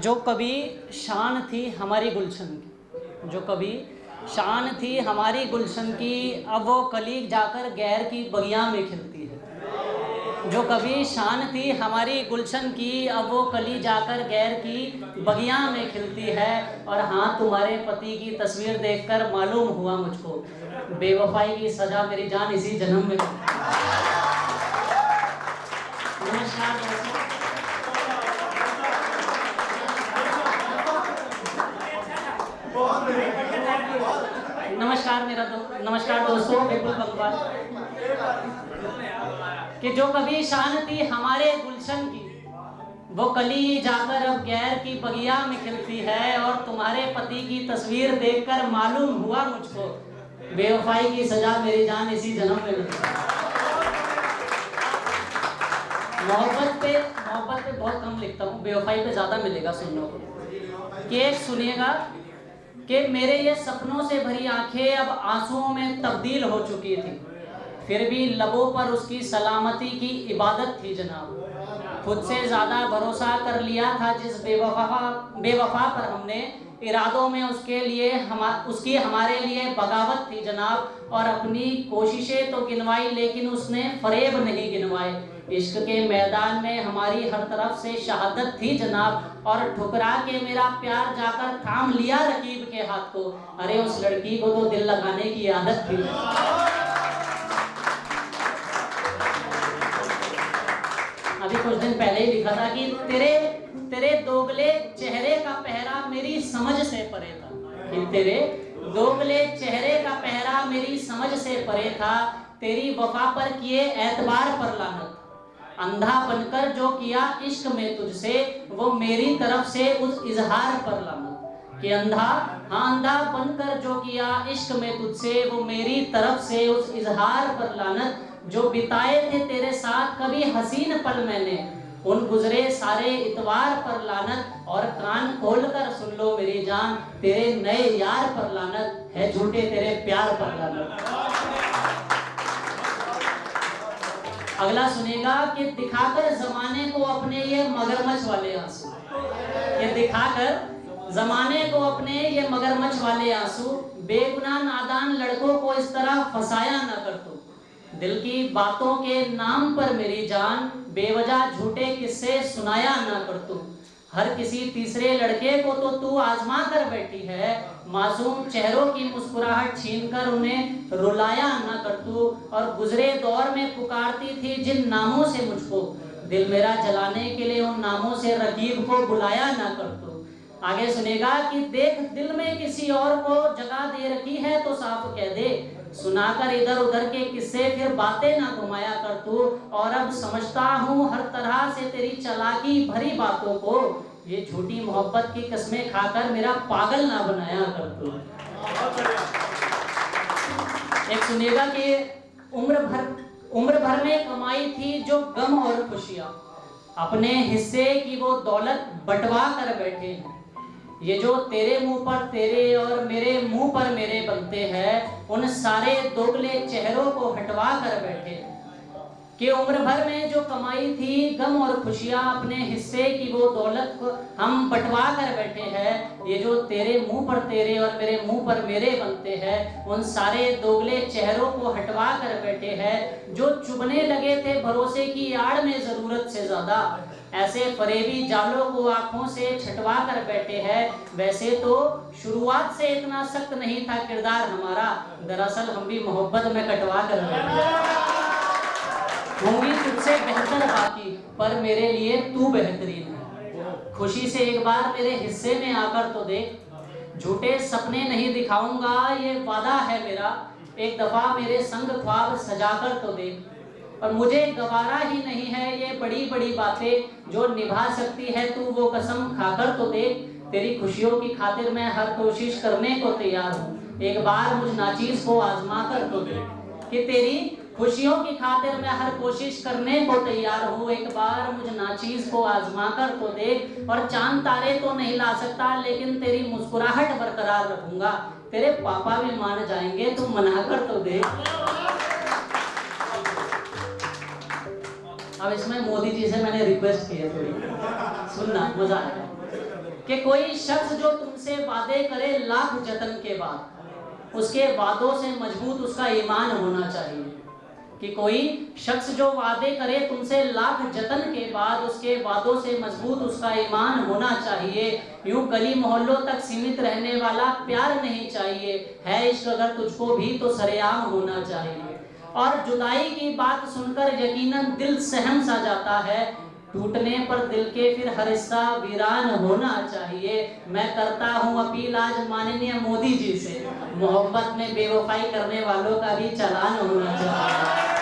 जो कभी शान थी हमारी गुलशन की, जो कभी शान थी हमारी गुलशन की, अब वो कली जाकर गैर की बगिया में खिलती है। जो कभी शान थी हमारी गुलशन की, अब वो कली जाकर गैर की बगिया में खिलती है। और हाँ, तुम्हारे पति की तस्वीर देखकर मालूम हुआ मुझको, बेवफाई की सजा मेरी जान इसी जन्म में। नमस्कार दोस्तों, नमस्कार दोस्तों, बिल्कुल बंगाल कि जो कभी शान थी हमारे गुलशन की, वो कली जाकर अब गैर की बगिया में खिलती है। और तुम्हारे पति की तस्वीर देखकर मालूम हुआ मुझको, बेवफाई की सजा मेरी जान इसी जन्म में मिलती है। मोहब्बत पे बहुत कम लिखता हूँ, बेवफाई पे ज़्यादा मिलेगा सुनने को। कि एक सुनिएगा कि मेरे ये सपनों से भरी आंखें अब आंसुओं में तब्दील हो चुकी थी, फिर भी लबों पर उसकी सलामती की इबादत थी जनाब। खुद से ज़्यादा भरोसा कर लिया था जिस बेवफा पर हमने, इरादों में उसके लिए उसकी हमारे लिए बगावत थी जनाब। और अपनी कोशिशें तो गिनवाई लेकिन उसने फरेब नहीं गिनवाए। इश्क के मैदान में हमारी हर तरफ से शहादत थी जनाब। और ठुकरा के मेरा प्यार जाकर थाम लिया रकीब के हाथ को, अरे उस लड़की को तो दिल लगाने की आदत थी। अभी कुछ दिन पहले ही लिखा था कि तेरे दोगले चेहरे का पहरा मेरी समझ से परे था, कि तेरे दोगले चेहरे का पहरा मेरी समझ से परे था। तेरी वफा पर किए एतबार पर लानत, अंधा बनकर जो किया इश्क में तुझसे, वो मेरी तरफ से उस इजहार पर लानत। कि अंधा बनकर जो किया इश्क में तुझसे, वो मेरी तरफ से उस इजहार पर लानत। जो बिताए थे तेरे साथ कभी हसीन पल मैंने, उन गुजरे सारे इतवार पर लानत। और कान खोल कर सुन लो मेरी जान, तेरे नए यार पर लानत है, झूठे तेरे प्यार पर लानत। अगला सुनेगा कि दिखाकर जमाने को अपने ये मगरमच्छ वाले आंसू, ये दिखाकर जमाने को अपने ये मगरमच्छ वाले आंसू, बेगुनाह नादान लड़कों को इस तरह फंसाया न कर तू। दिल की बातों के नाम पर मेरी जान, बेवजह झूठे किस्से सुनाया न कर तू। हर किसी तीसरे लड़के को तो तू आजमा कर बैठी है, मासूम चेहरों की मुस्कुराहट छीनकर उन्हें रुलाया न कर तू। और गुजरे दौर में पुकारती थी जिन नामों से मुझको, दिल मेरा जलाने के लिए उन नामों से रकीब को बुलाया न कर तू। आगे सुनेगा कि देख दिल में किसी और को जगह दे रखी है तो साफ कह दे, सुनाकर इधर उधर के किस्से फिर बातें ना घुमाया कर तू। और अब समझता हूँ हर तरह से तेरी चालाकी भरी बातों को, ये झूठी मोहब्बत की कस्में खाकर मेरा पागल ना बनाया कर तू। एक सुनिएगा कि उम्र भर में कमाई थी जो गम और खुशियां, अपने हिस्से की वो दौलत बंटवा कर बैठे हैं। ये जो तेरे मुंह पर तेरे और मेरे मुंह पर मेरे बनते हैं, उन सारे दोगले चेहरों को हटवा कर बैठे। कि उम्र भर में जो कमाई थी गम और खुशियां, अपने हिस्से की वो दौलत को हम बंटवा कर बैठे हैं। ये जो तेरे मुंह पर तेरे और मेरे मुंह पर मेरे बनते हैं, उन सारे दोगले चेहरों को हटवा कर बैठे हैं। जो चुभने लगे थे भरोसे की आड़ में जरूरत से ज्यादा, ऐसे फरेबी जालों को आंखों से छटवा कर बैठे हैं। वैसे तो शुरुआत से इतना सख्त नहीं था किरदार हमारा, दरअसल हम भी मोहब्बत में कटवा कर बैठे। होंगी तुझसे बेहतर बाकी, पर मेरे लिए तू बेहतरीन है। खुशी से एक बार मेरे हिस्से में आकर तो देख, झूठे सपने नहीं दिखाऊंगा ये वादा है मेरा। एक दफा मेरे संग ख्वाब सजाकर तो देख। और मुझे गवारा ही नहीं है ये बड़ी बड़ी बातें, जो निभा सकती है तू वो कसम खाकर तो देख। तेरी खुशियों की खातिर मैं हर कोशिश करने को तैयार हूँ, एक बार मुझ नाचीज को आजमा कर तो देख। कि तेरी खुशियों की खातिर मैं हर कोशिश करने को तैयार हूँ, एक बार मुझ नाचीज को आजमा कर तो देख। और चांद तारे तो नहीं ला सकता लेकिन तेरी मुस्कुराहट बरकरार रखूंगा, तेरे पापा भी मान जाएंगे तू मना कर तो देख। अब इसमें मोदी जी से मैंने रिक्वेस्ट की है, थोड़ी सुनना, मजा आएगा। कि कोई शख्स जो तुमसे वादे करे लाख जतन के बाद, उसके वादों से मजबूत उसका ईमान होना चाहिए। कि कोई शख्स जो वादे करे तुमसे लाख जतन के बाद, उसके वादों से मजबूत उसका ईमान होना चाहिए। यूं गली मोहल्लों तक सीमित रहने वाला प्यार नहीं चाहिए, है इश्क अगर तुझको भी तो सरेआम होना चाहिए। और जुदाई की बात सुनकर यकीनन दिल सहम सा जाता है, टूटने पर दिल के फिर हर हिस्सा वीरान होना चाहिए। मैं करता हूँ अपील आज माननीय मोदी जी से, मोहब्बत में बेवफाई करने वालों का भी चालान होना चाहिए।